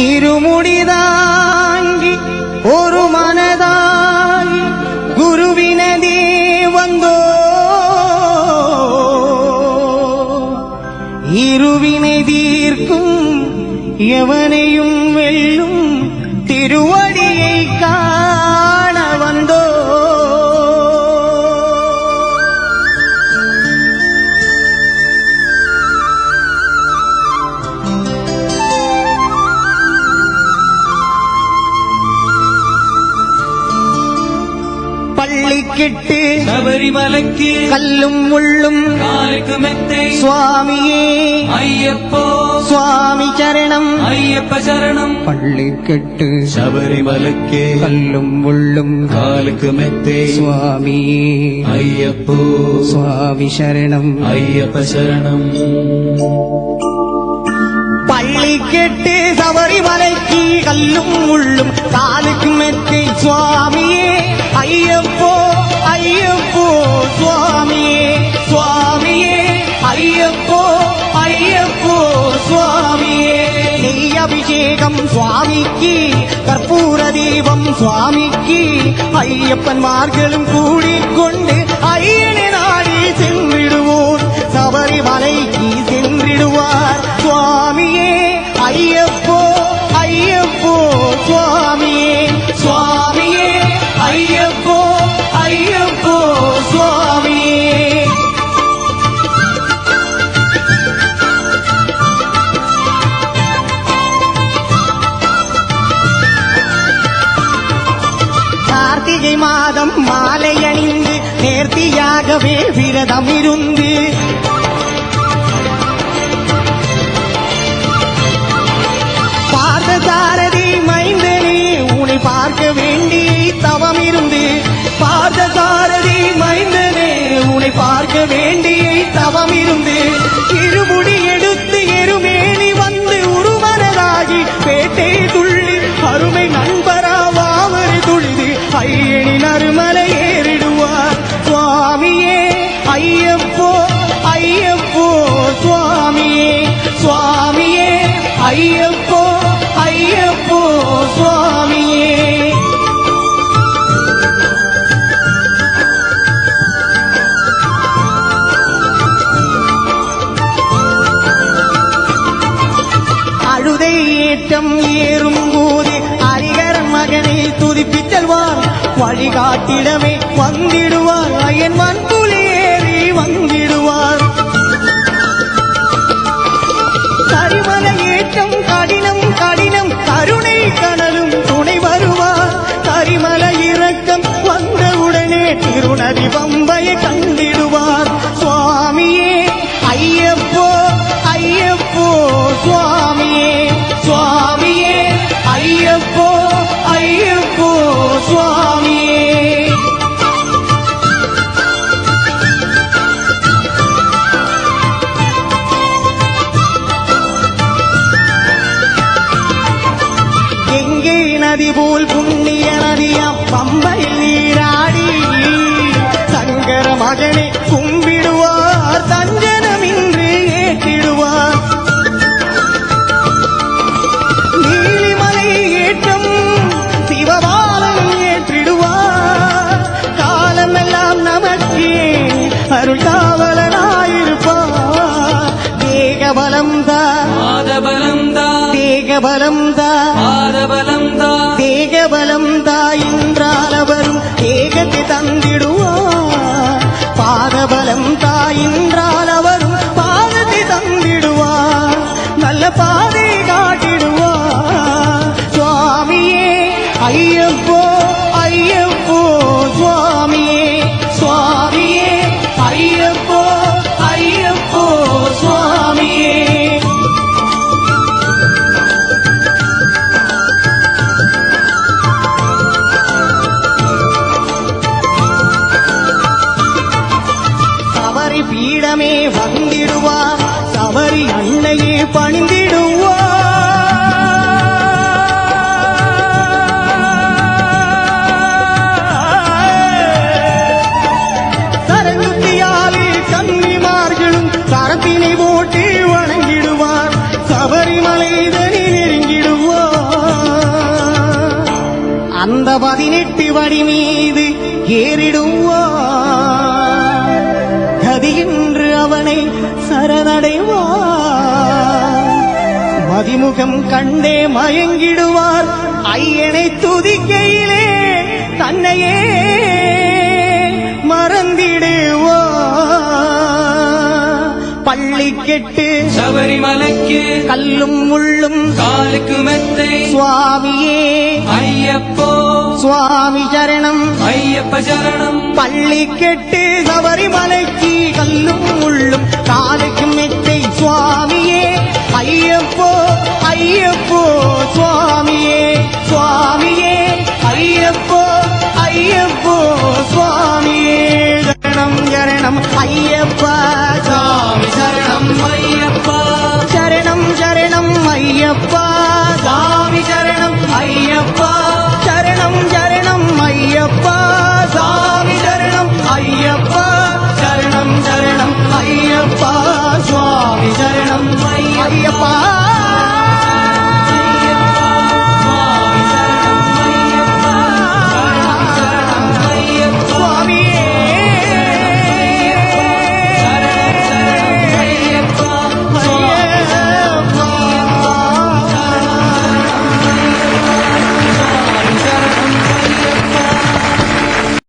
இருமுடிதாங்கி ஒரு மனதாய் குருவினதே வந்தோ இருவினை தீர்க்கும் எவனையும் வெல்லும் திருவடியை காண வந்தோ பள்ளிக்கிட்டு சபரிமலைக்கு கல்லும் முள்ளும் காலுக்கு மெத்தை சுவாமியே ஐயப்போ சுவாமி சரணம் ஐயப்ப சரணம். பள்ளிக்கிட்டு சபரிமலைக்கு கல்லும் முள்ளும் காலுக்கு மெத்தை சுவாமியே ஐயப்போ சுவாமி சரணம் ஐயப்ப சரணம். பள்ளிக்கெட்டு சபரிமலைக்கு கல்லும் முள்ளும் காலுக்கு மெத்தை சுவாமியே ஐயப்போ ஐயப்போ சுவாமியே சுவாமியே ஐயப்போ ஐயப்போ சுவாமியே. நெய் அபிஷேகம் சுவாமிக்கு கற்பூர தீபம் சுவாமிக்கு ஐயப்பன்மார்களும் கூடிக்கொண்டு ஐயனை நாடி சென்றிடுவோர் சபரிமலைக்கு சென்றிடுவார் சுவாமியே ஐயப்போ ஐயப்போ சுவாமியே சுவாமியே ஐயப்போ ஐயப்போ சுவாமியே. கார்த்திகை மாதம் மாலை அணிந்து நேர்த்தியாகவே விரதம் இருந்து பார்த்தசாரதி மைந்தனே உன்னை பார்க்க வேண்டி தவம் இருந்து பார்த்தசாரதி மைந்தனே உன்னை பார்க்க வேண்டி தவம் இருந்து இருமுடி எடுத்து எருமேனி வந்து உருமனதாகி பேட்டை துள்ளி அருமை நண்பராவாமறு துளிது ஐயனின் அருமலை ஏறிடுவார் சுவாமியே ஐயப்போ ஐயப்போ சுவாமியே சுவாமியே ஐயப்போ ஐயப்போ சுவாமியே. அழுதை ஏற்றம் ஏறும் போது ஹரிகரன் மகனை துதிப்பிச் செல்வார் வழிகாட்டிடமே வந்திடுவார் அயன் மண்புலி ஏறி வந்திடுவார். கரிமலை ஏற்றம் கடினம் கடினம் கருணை கனலும் துணை வருவார் கரிமலை இறக்கம் வந்தவுடனே திருநதி பம்பையை கண்டிடுவார் சுவாமியே ஐயப்போ ஐயப்போ சுவாமியே சுவாமியே ஐயப்போ ஐயப்போ சுவாமியே. நதி போல் புண்ணிய நதியா பம்பையில் நீராடி சங்கர மகனை கும்பிடுவார் தஞ்சனமின்றி ஏற்றிடுவார். நீலிமலை ஏற்றம் சிவபாலன் ஏற்றிடுவார் காலமெல்லாம் நமக்கே அருள் காவலனாயிருப்பார். தேகபலம் தான் தேகபலம் தேகபலம் தாயின்றாலவரும் தேகத்தை தந்திடுவார் பாதபலம் தாயின்றாலவரும் பாதத்தை தந்திடுவார் நல்ல பாதை காட்டிடுவார் சுவாமியே ஐயப்போ ஐயப்போ சுவாமியே சுவாமியே ஐயப்போ ஐயப்போ சுவாமியே. பீடமே வந்திடுவார் சபரி அன்னையே பணிந்திடுவார் அந்த 18 படி மீது ஏறிடுவார் கதியின்று அவனை சரணடைவார் மதிமுகம் கண்டே மயங்கிடுவார் ஐயனை துதிக்கையிலே தன்னையே மறந்திடுவார் பள்ளி கெட்டு சபரிமலைக்கு கல்லும் முள்ளும் காலுக்கு மெத்தை சுவாமியே ஐயப்போ சுவாமி சரணம் ஐயப்ப சரணம் பள்ளி கெட்டு சபரிமலைக்கு கல்லும் முள்ளும் காலுக்கு மெத்தை சுவாமியே ஐயப்போ ஐயப்போ